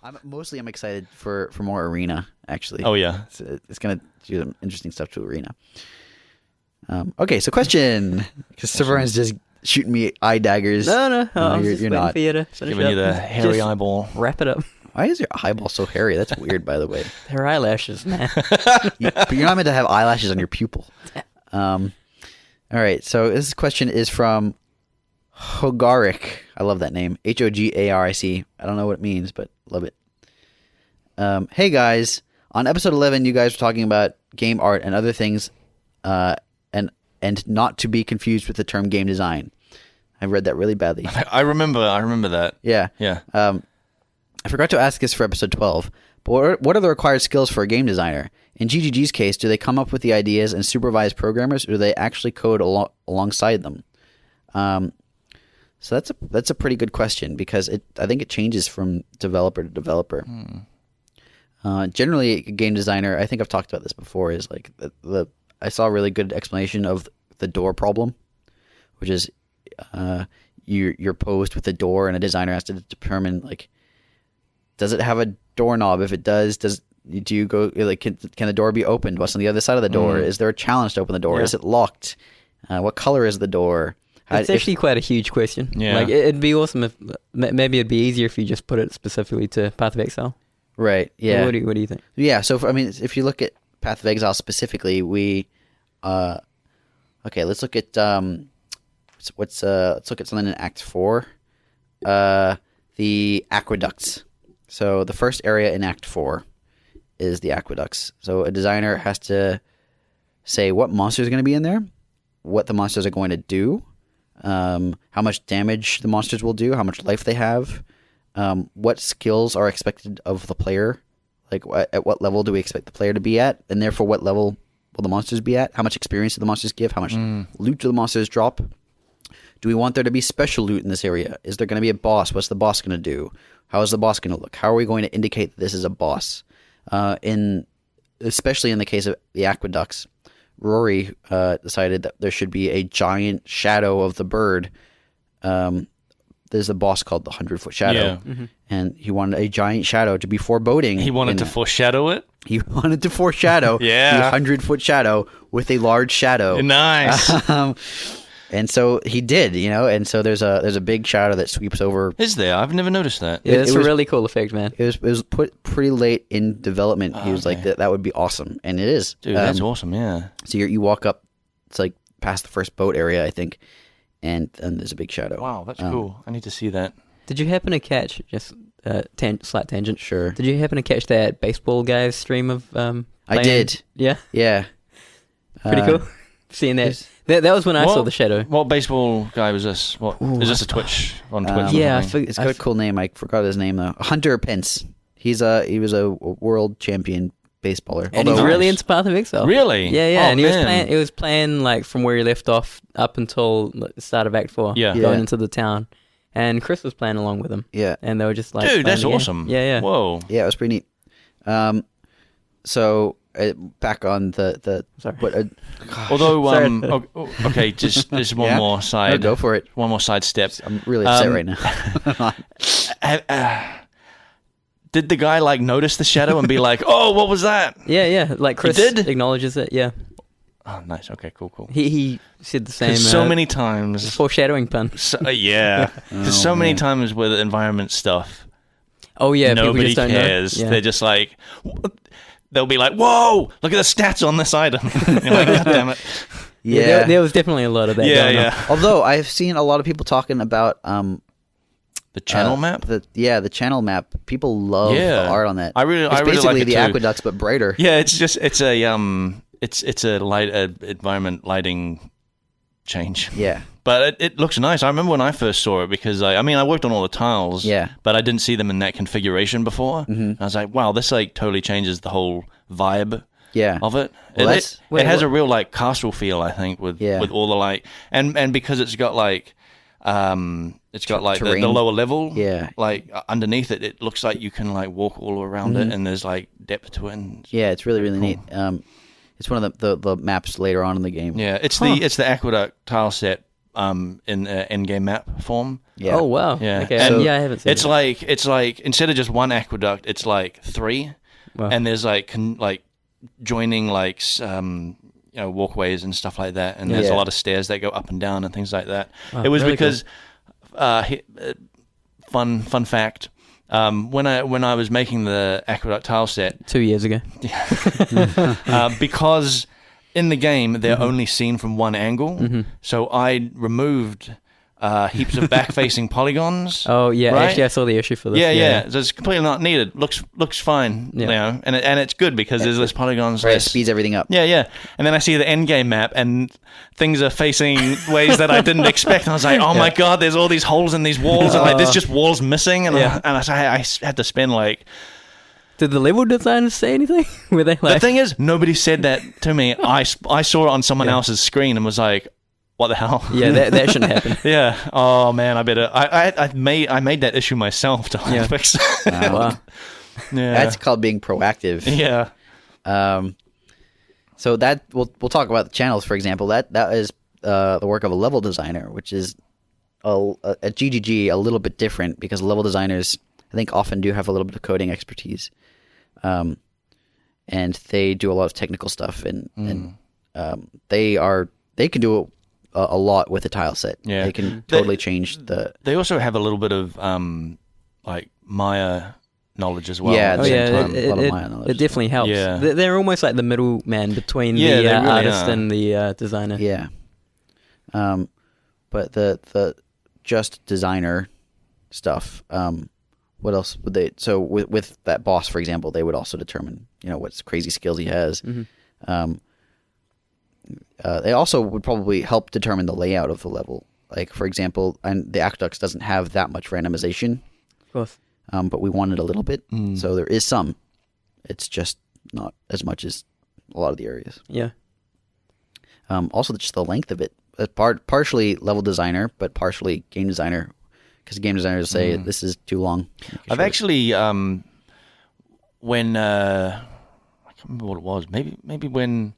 I'm excited for more Arena, actually. Oh, yeah. It's going to do some interesting stuff to Arena. Okay, so question. Because Severan's just shooting me eye daggers. No, you're not. For you to giving you the hairy eyeball. Wrap it up. Why is your eyeball so hairy? That's weird, by the way. They're eyelashes, man. But you're not meant to have eyelashes on your pupil. All right, so this question is from Hogaric. I love that name. Hogaric. I don't know what it means, but love it. Hey, guys. On episode 11, you guys were talking about game art and other things, and not to be confused with the term game design. I read that really badly. I remember that. Yeah. Yeah. I forgot to ask this for episode 12, but what are the required skills for a game designer? In GGG's case, do they come up with the ideas and supervise programmers, or do they actually code alongside them? So that's a pretty good question, because I think it changes from developer to developer. Generally, a game designer, I think I've talked about this before, is like I saw a really good explanation of the door problem, which is you're posed with a door, and a designer has to determine, like, does it have a doorknob? If it does do you go, like, can the door be opened? What's on the other side of the door? Is there a challenge to open the door? Yeah. Is it locked? What color is the door? It's actually quite a huge question. Yeah. Like, it'd be awesome if maybe it'd be easier if you just put it specifically to Path of Exile. Right. Yeah. What do you think? Yeah. So if you look at Path of Exile specifically, okay, let's look at let's look at something in Act 4, the aqueducts. So the first area in Act 4 is the aqueducts. So a designer has to say what monsters are going to be in there, what the monsters are going to do, how much damage the monsters will do, how much life they have, what skills are expected of the player, like at what level do we expect the player to be at, and therefore what level will the monsters be at, how much experience do the monsters give, how much loot do the monsters drop, do we want there to be special loot in this area, is there going to be a boss, what's the boss going to do, how is the boss going to look, how are we going to indicate that this is a boss, especially in the case of the aqueducts. Rory decided that there should be a giant shadow of the bird. There's a boss called the 100-foot shadow, and he wanted a giant shadow to be foreboding. He wanted to foreshadow it? He wanted to foreshadow the 100-foot shadow with a large shadow. Nice. And so he did, and so there's a big shadow that sweeps over. Is there? I've never noticed that. Yeah, it's a really cool effect, man. It was put pretty late in development. He was like, that would be awesome, and it is. Dude, that's awesome, yeah. So you walk up, it's like past the first boat area, I think, and there's a big shadow. Wow, that's cool. I need to see that. Did you happen to catch, just slight tangent? Sure. Did you happen to catch that baseball guy's stream of I did. Yeah? Yeah. Pretty cool. Seeing that. That was when I saw the shadow. What baseball guy was this? Is this a Twitch on Twitch? Yeah, it's got a cool name. I forgot his name though. Hunter Pence. He was a world champion baseballer. And he's really into Path of Exile. Really? Yeah. And he was playing like from where he left off up until the start of Act 4. Yeah. Going into the town. And Chris was playing along with him. Yeah. And they were just like, dude, that's awesome. Yeah. Whoa. Yeah, it was pretty neat. So back on the sorry. Although okay, just one more side. No, go for it. One more side step. I'm really upset right now. Did the guy like notice the shadow and be like, "Oh, what was that?" Yeah. Like Chris acknowledges it. Yeah. Oh, nice. Okay, cool. He said the same. So many times. Foreshadowing pun. Yeah. Because so many times with environment stuff. Oh yeah. Nobody people just cares. Don't know. Yeah. They're just like. They'll be like, "Whoa! Look at the stats on this item." You're like, "God damn it!" Yeah, there was definitely a lot of that. going on. Although I've seen a lot of people talking about the channel map. The channel map. People love the art on that. It's basically like the aqueducts but brighter. Yeah, it's a light environment lighting change. Yeah. But it looks nice. I remember when I first saw it because I worked on all the tiles. Yeah. But I didn't see them in that configuration before. Mm-hmm. I was like, wow, this like totally changes the whole vibe. Yeah. Of it. Well, it has a real like castle feel, I think, with all the like and because it's got like the lower level. Yeah. Like underneath it, it looks like you can like walk all around it, and there's like depth to it. And yeah, it's really really neat. It's one of the maps later on in the game. Yeah, it's the aqueduct tile set in in-game map form. Yeah. Oh wow. Yeah. Okay. And I haven't seen it. It's like instead of just one aqueduct, it's like 3, Wow. and there's like joining walkways and stuff like that, and there's a Yeah. lot of stairs that go up and down and things like that. Oh, It was really because fun fact. When I was making the aqueduct tile set, 2 years ago. because in the game they're only seen from one angle, so I removed heaps of back-facing polygons. Oh yeah, right? actually I saw the issue for this. Yeah. So it's completely not needed. Looks fine, Yeah. you know, and it's good because there's less polygons. Right, it Less, speeds everything up. yeah. And then I see the end game map, and things are facing ways that I didn't expect. And I was like, oh my god, there's all these holes in these walls, and like there's just walls missing. And I had to spend like. Did the level designers say anything? Were they like? The thing is, nobody said that to me. I saw it on someone else's screen and was like, what the hell? Yeah, that shouldn't happen. Yeah. Oh man, I better. I made that issue myself to fix it. Wow. Yeah. That's called being proactive. Yeah. So that we'll talk about the channels, for example. That is the work of a level designer, which is at GGG a little bit different because level designers, I think, often do have a little bit of coding expertise, and they do a lot of technical stuff, and they can do a lot with a tile set. Yeah. They can totally change the. They also have a little bit of like Maya knowledge as well. Yeah, at Oh the yeah, same time. a lot of Maya knowledge. it definitely helps. Yeah. They're almost like the middleman between Yeah, the they really artist are. and the designer. Yeah. But the just designer stuff. What else would they? So with that boss, for example, they would also determine what crazy skills he has. They also would probably help determine the layout of the level. Like, for example, and the Aqueducts doesn't have that much randomization, Of course. but we wanted a little bit, so there is some. It's just not as much as a lot of the areas. Yeah. Also, just the length of it. Partially level designer, but partially game designer, because game designers say this is too long. I've actually when I can't remember what it was. Maybe when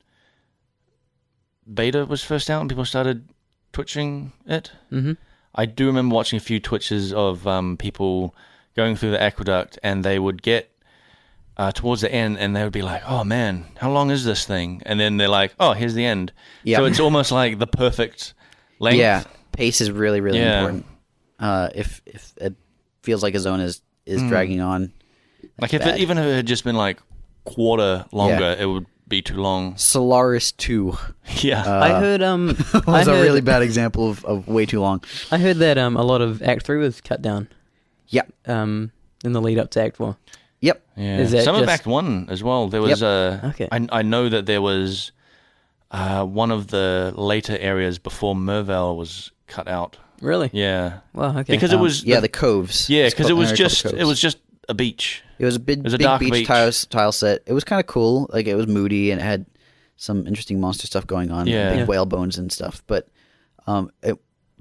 beta was first out and people started twitching it. Mm-hmm. I do remember watching a few twitches of people going through the aqueduct, and they would get towards the end, and they would be like, "Oh man, how long is this thing?" And then they're like, "Oh, here's the end." Yeah. So it's almost like the perfect length. Yeah, pace is really, really Yeah. important. If it feels like a zone is dragging on, Like that's if bad. even if it had just been like quarter longer, it would be too long. Solaris 2 Yeah. I heard was a really bad example of way too long. I heard that a lot of Act 3 was cut down. Yep. In the lead up to Act 4. Yep. Yeah. Is that Some of just- Act 1 as well. There was Okay. I know that there was one of the later areas before Mervale was cut out. Really? Yeah. Well, okay. Because it was the coves. yeah, It's because called- it was an area called just the it was coves. just a beach. It was a big, was a big dark beach beach. tile set. It was kind of cool. Like, it was moody and it had some interesting monster stuff going on. Yeah. Big Yeah. whale bones and stuff. But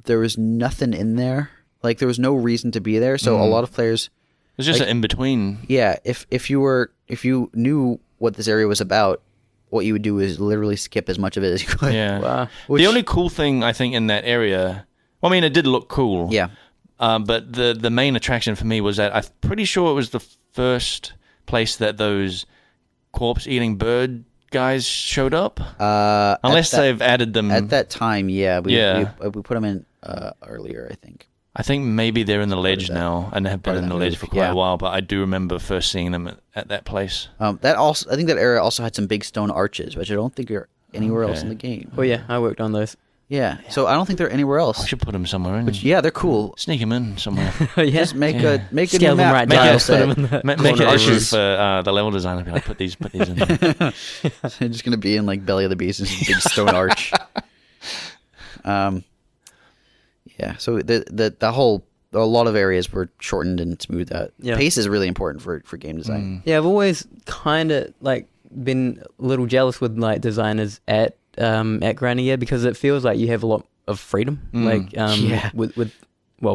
there was nothing in there. Like, there was no reason to be there. So a lot of players, It was just Like- an in between. yeah, if you knew what this area was about, what you would do is literally skip as much of it as you could. Yeah. Wow. Which- The only cool thing I think in that area, well, I mean, it did look cool. Yeah. But the main attraction for me was that I'm pretty sure it was the first place that those corpse-eating bird guys showed up. Unless they've added them. At that time, yeah. Yeah. We put them in earlier, I think. I think maybe they're in the ledge that. now and have been Part of in the that ledge move, for quite yeah. a while, but I do remember first seeing them at that place. I think that area also had some big stone arches, which I don't think are anywhere else Okay. in the game. Oh yeah, I worked on those. Yeah, so I don't think they're anywhere I else. should put them somewhere in. But yeah, they're cool. Sneak them in somewhere. Oh yeah. Just make Yeah. a Scale new them map. right Make down. it- Put them in the Make it Corner issue arches. for the level designer. Be like, put these in there. They're just gonna be in like Belly of the Beast, this big stone arch. Yeah. So the whole a lot of areas were shortened and smoothed out. Yeah. Pace is really important for game design. Yeah, I've always kind of like been a little jealous with like designers at Granier because it feels like you have a lot of freedom. Like Yeah. with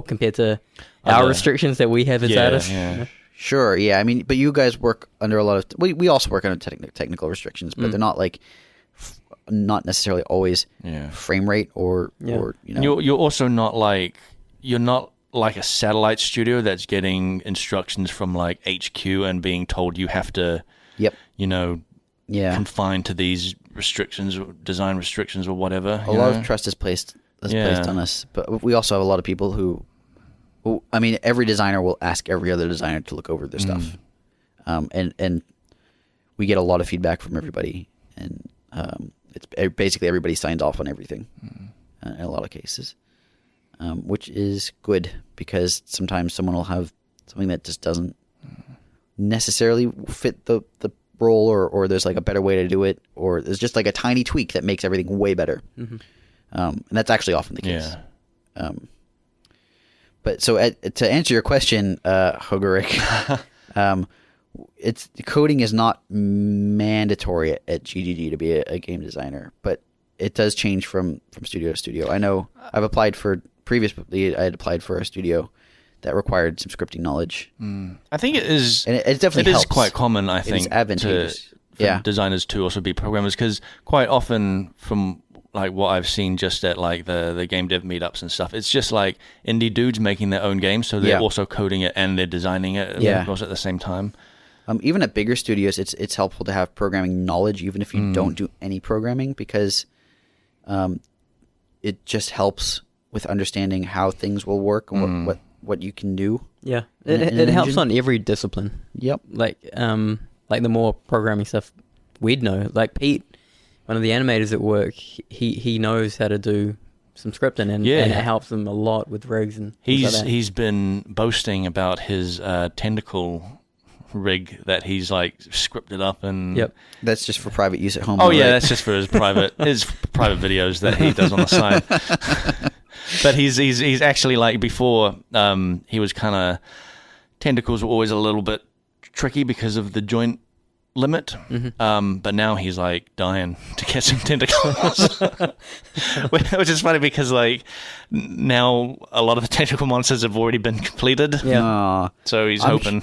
compared to our Other- restrictions that we have as artists. yeah. Sure. Yeah. I mean, but you guys work under a lot of. We also work under technical restrictions, but they're not like not necessarily always Yeah. frame rate or you know. You're also not like a satellite studio that's getting instructions from like HQ and being told you have to, Yep. you know, Yeah. confined to these restrictions, or design restrictions, or whatever. A lot of trust is placed on us, but we also have a lot of people who I mean, every designer will ask every other designer to look over their stuff, and we get a lot of feedback from everybody, and it's basically everybody signs off on everything in a lot of cases, which is good because sometimes someone will have something that just doesn't necessarily fit the role, or there's like a better way to do it, or there's just like a tiny tweak that makes everything way better. And that's actually often the case. Yeah. But so to answer your question, Hogaric, coding is not mandatory at GGG to be a game designer, but it does change from studio to studio. I know I've applied for previously. I had applied for a studio that required some scripting knowledge. I think it is, and it definitely helps. It is quite common. I think it is advantageous for designers to also be programmers, because quite often from like what I've seen just at like the game dev meetups and stuff, it's just like indie dudes making their own games, so they're also coding it and they're designing it also at the same time. Even at bigger studios, it's helpful to have programming knowledge, even if you don't do any programming, because it just helps with understanding how things will work and what you can do. Yeah, it helps on every discipline. Yep. Like the more programming stuff we'd know. Like Pete, one of the animators at work, he knows how to do some scripting, and it helps him a lot with rigs and things like that. He's been boasting about his tentacle rig that he's like scripted up, and that's just for private use at home. Oh yeah, that's just for his private videos that he does on the side. But he's actually, like, before he was kind of, tentacles were always a little bit tricky because of the joint limit, but now he's like dying to get some tentacles, which is funny because like now a lot of the tentacle monsters have already been completed. So he's hoping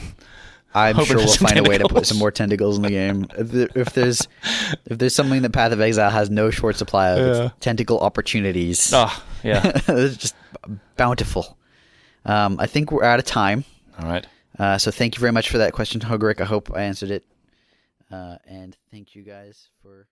sure we'll find a way to put some more tentacles in the game. If there's something that Path of Exile has no short supply of, it's tentacle opportunities. It's just bountiful. I think we're out of time. All right. So thank you very much for that question, Hogaric. I hope I answered it. And thank you guys for